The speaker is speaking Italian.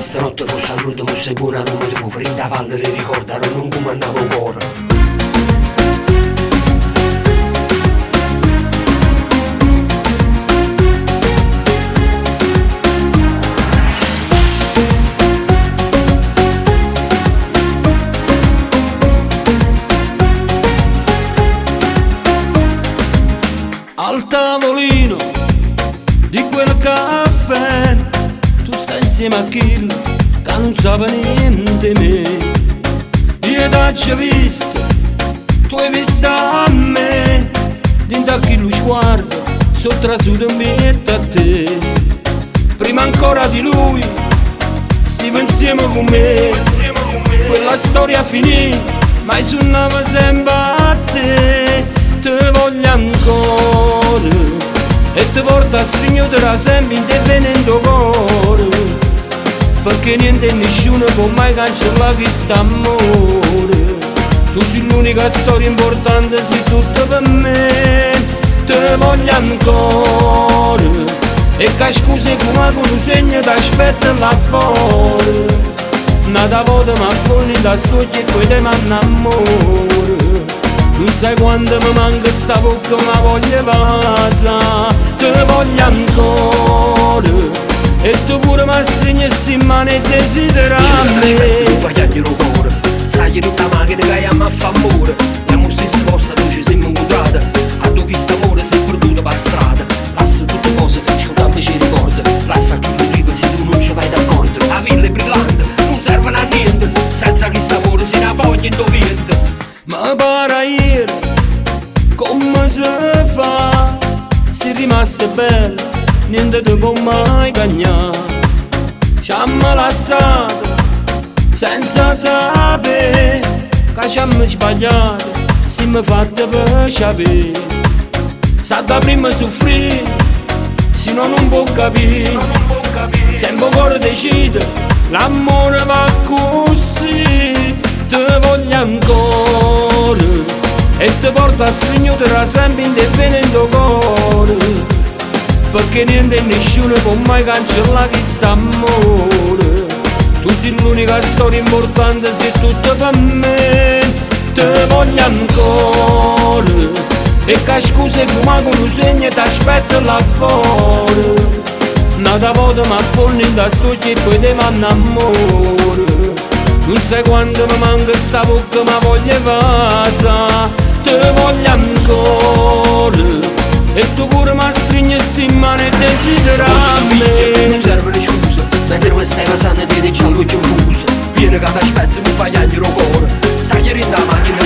Stanotte fosse all'ultimo sei buona non mi trovo. In da valle le ricordano non come andavo ancora. Al tavolino di quel caffè tu stai insieme a chi che non sapeva niente di me. Io t'ho visto, tu hai visto a me. Dentro a chi lo sguardo sono trasuto in vita a te. Prima ancora di lui stivo insieme con me. Quella storia finì, ma io suonavo sempre a te. Te voglio ancora e ti porto a stringere sempre in te venendo cuore, perché niente e nessuno può mai cancellare questo amore. Tu sei l'unica storia importante, sei tutto per me. Te voglio ancora e che scusa fuma con un segno t'aspetta là fuori. Nata volta mi affoni da soglia e poi te m'annamoro. Non sai quando mi manca sta bocca, ma voglio passa. Te voglio ancora e tu pure mi stringi sti mani e desidera a me. Tu fai chiacchiere il cuore, sai tutta macchina che amo a fa amore. Siamo stessa forza, tu ci siamo incontrate. A tu chi sta amore sei perduto per strada. Lascia tutte cose, scontando ci ricorda. Lascia chi lo vive se tu non ci vai d'accordo. La villa è brillante, non serve a niente. Senza chi sta amore si la voglia in dovente. Ma para ieri, come si fa? Se rimaste bella, niente ti può mai cagnare. Ci hanno lasciato senza sapere che ci hanno sbagliato, siamo fatti per sapere. Sa da prima soffrire, se no non può capire. Se un cuore decide, l'amore va così. Te voglio ancora e ti porto a stringere sempre in te venendo cuore, perché niente e nessuno può mai cancellare questo amore. Tu sei l'unica storia importante, sei tutto per me. Te voglio ancora e che scusa fuma con un segno t'aspetto là fuori. Nata volta mi affoni da soglia e poi te m'annamoro. Non sai quando mi manca sta bocca, ma voglio passa. Te voglio ancora e tu pure mi stringi sti mani e desidera a me. Non serve le scuse, Mentre mi stai passando ti giallo confuso. vieni che ti aspetto, mi fai chiacchiere il cuore. Sai che in da macchina